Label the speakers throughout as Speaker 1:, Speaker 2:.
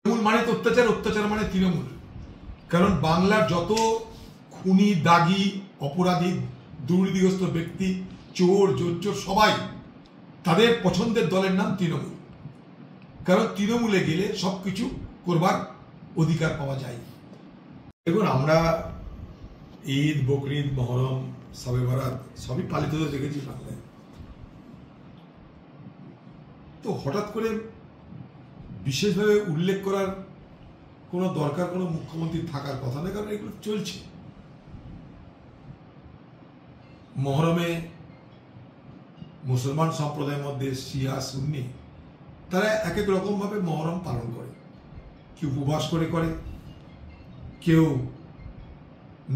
Speaker 1: তৃণমূল মানে তো অত্যাচার, অত্যাচার মানে তৃণমূল। কারণ বাংলার যত খুনি, দাগী, অপরাধী, দুর্নীতিগ্রস্ত ব্যক্তি, চোর, জোচ্চোর সবাই তাদের পছন্দের দলের নাম তৃণমূল। কারণ তৃণমূলে গেলে সবকিছু করবার অধিকার পাওয়া যায়। দেখুন, আমরা ঈদ, বকরিদ, মহরম, শবে বরাত সবই পালিত হতে দেখেছি বাংলায়। তো হঠাৎ করে বিশেষভাবে উল্লেখ করার কোনো দরকার কোনো মুখ্যমন্ত্রীর থাকার কথা নেই, কারণ এগুলো চলছে। মহরমে মুসলমান সম্প্রদায়ের মধ্যে শিয়া, সুন্নি তারা এক এক রকম ভাবে মহরম পালন করে। কেউ উপবাস করে, কেউ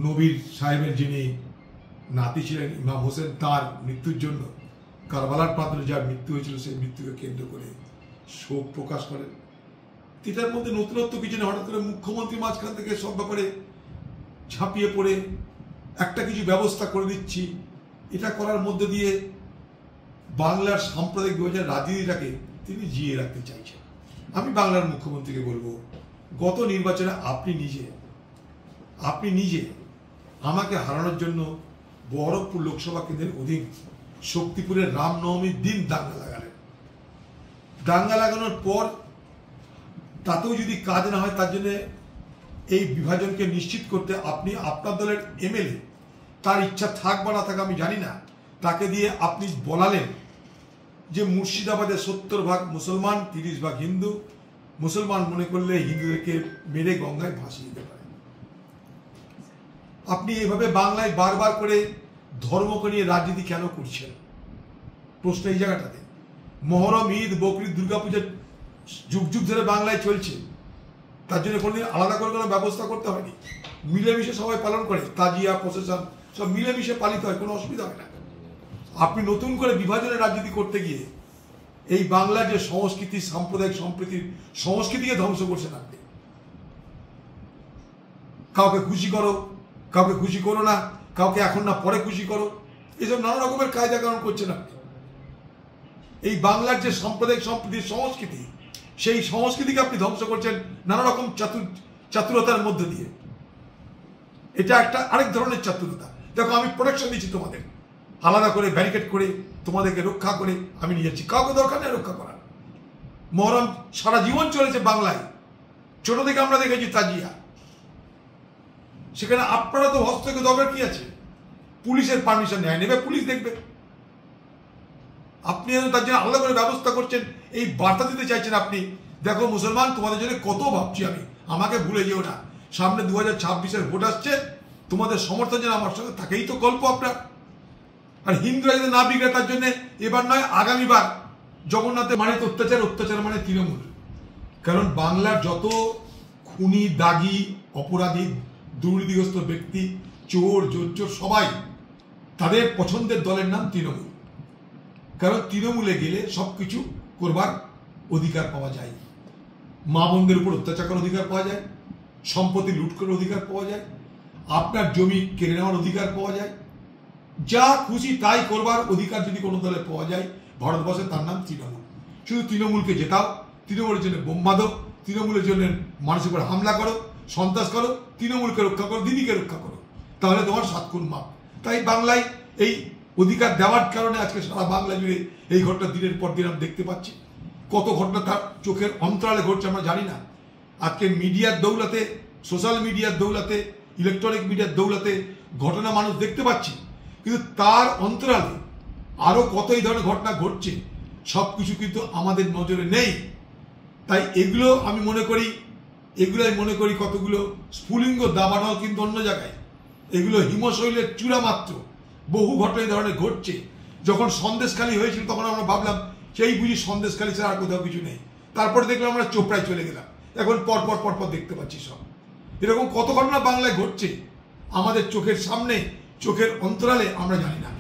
Speaker 1: নবীর সাহেবের যিনি নাতি ছিলেন ইমাম হোসেন তার মৃত্যুর জন্য, কারবালার প্রান্তরে যার মৃত্যু হয়েছিল সেই মৃত্যুকে কেন্দ্র করে শোক প্রকাশ করেন। এটার মধ্যে নতুনত্ব কিছু নেই। হঠাৎ করে মুখ্যমন্ত্রী মাঝখান থেকে সব ব্যাপারে ঝাঁপিয়ে পড়ে একটা কিছু ব্যবস্থা করে দিচ্ছি, এটা করার মধ্যে দিয়ে বাংলার সাম্প্রদায়িক রাজনীতিটাকে তিনি জিয়ে রাখতে চাইছেন। আমি বাংলার মুখ্যমন্ত্রীকে বলবো, গত নির্বাচনে আপনি নিজে আমাকে হারানোর জন্য বহরমপুর লোকসভা কেন্দ্রের অধীন শক্তিপুরের রামনবমীর দিন দাঙ্গা লাগালেন। দাঙ্গা লাগানোর পর তাতেও যদি কাজ না হয়, তার জন্য এই বিভাজনকে নিশ্চিত করতে আপনি আপনার দলের এমএলএ, তার ইচ্ছা থাক বা না থাক আমি জানি না, তাকে দিয়ে আপনি বলালেন যে মুর্শিদাবাদে 70% মুসলমান, 30% হিন্দু। মুসলমান মনে করলে হিন্দুদেরকে মেরে গঙ্গায় ভাসিয়ে দিতে পারে। আপনি এইভাবে বাংলায় বারবার করে ধর্মকে নিয়ে রাজনীতি কেন করছেন? প্রশ্ন এই জায়গাটাতে। মহরম, ঈদ, বকরিদ, দুর্গাপূজা যুগ যুগ ধরে বাংলায় চলছে, তার জন্য কোনোদিন আলাদা করে কোনো ব্যবস্থা করতে হয়নি। মিলেমিশে সবাই পালন করে, তাজিয়া, প্রসেশন সব মিলেমিশে পালিত হয়, কোনো অসুবিধা হয় না। আপনি নতুন করে বিভাজনের রাজনীতি করতে গিয়ে এই বাংলার যে সংস্কৃতি, সাম্প্রদায়িক সম্প্রীতির সংস্কৃতিকে ধ্বংস করছেন আপনি। কাউকে খুশি করো, কাউকে খুশি করো না, কাউকে এখন না পরে খুশি করো, এসব নানা রকমের কায়দা কানুন করছেন আপনি। এই বাংলার যে সাম্প্রদায়িক সম্প্রীতির সংস্কৃতি, সেই সংস্কৃতিকে আপনি ধ্বংস করছেন নানা রকম চাতুরতার মধ্যে দিয়ে। এটা একটা আরেক ধরনের চাতুরতা। দেখো, আমি প্রোটেকশন দিচ্ছি তোমাদের, আলাদা করে ব্যারিকেড করে তোমাদেরকে রক্ষা করে আমি নিয়ে যাচ্ছি, কাউকে দরকার নেই রক্ষা করার। মহরম সারা জীবন চলেছে বাংলায়, ছোট থেকে আমরা দেখেছি তাজিয়া। সেখানে আপনারা তো হস্তক্ষেপ দরকার কি আছে? পুলিশের পারমিশন নেবে, পুলিশ দেখবে। আপনি তার জন্য আলাদা করে ব্যবস্থা করছেন, এই বার্তা দিতে চাইছেন আপনি। দেখো মুসলমান, তোমাদের জন্য কত ভাবছি আমি, আমাকে ভুলে যেও না। সামনে 2026-এর ভোট আসছে, তোমাদের সমর্থন যেন আমার সঙ্গে থাকেই তো গল্প আপনার। আর হিন্দুরা যদি না বিগড়ে, তার জন্য এবার নয় আগামীবার জগন্নাথের মানে তো অত্যাচার, অত্যাচার মানে তৃণমূল। কারণ বাংলার যত খুনি, দাগী, অপরাধী, দুর্নীতিগ্রস্ত ব্যক্তি, চোর, জোচ্চোর সবাই তাদের পছন্দের দলের নাম তৃণমূল। কারণ তৃণমূলে গেলে সবকিছু করবার অধিকার পাওয়া যায়। মা বোনদের উপর অত্যাচার করার অধিকার পাওয়া যায়, সম্পত্তি লুট করার অধিকার পাওয়া যায়, আপনার জমি কেড়ে নেওয়ার অধিকার পাওয়া যায়, যা খুশি তাই করবার অধিকার যদি কোনো দলে পাওয়া যায় ভারতবর্ষে, তার নাম তৃণমূল। শুধু তৃণমূলকে জেতাও, তৃণমূলের জন্য বোম বাঁধো, তৃণমূলের জন্য মানুষের উপর হামলা করো, সন্ত্রাস করো, তৃণমূলকে রক্ষা করো, দিদিকে রক্ষা করো, তাহলে তোমার 7 গুণ মাপ। তাই বাংলায় এই অধিকার দেওয়ার কারণে আজকে সারা বাংলা জুড়ে এই ঘটনা দিনের পর দিন আমরা দেখতে পাচ্ছি। কত ঘটনা তার চোখের অন্তরালে ঘটছে আমরা জানি না। আজকে মিডিয়ার দৌলতে, সোশ্যাল মিডিয়ার দৌলতে, ইলেকট্রনিক মিডিয়ার দৌলতে ঘটনা মানুষ দেখতে পাচ্ছি, কিন্তু তার অন্তরালে আরো কত এই ধরনের ঘটনা ঘটছে, সবকিছু কিন্তু আমাদের নজরে নেই। তাই এগুলো আমি মনে করি কতগুলো স্ফুলিঙ্গ দাবানল কিন্তু অন্য জায়গায়, এগুলো হিমশৈলের চূড়া মাত্র। বহু ঘটনা এই ধরনের ঘটছে। যখন সন্দেশখালী হয়েছিল তখন আমরা ভাবলাম সেই বুঝি সন্দেশখালী ছাড়া আর কোথাও কিছু নেই। তারপরে দেখলাম আমরা চোপড়ায় চলে গেলাম, এখন পরপর দেখতে পাচ্ছি সব। এরকম কত ঘটনা বাংলায় ঘটছে আমাদের চোখের সামনে, চোখের অন্তরালে, আমরা জানি না।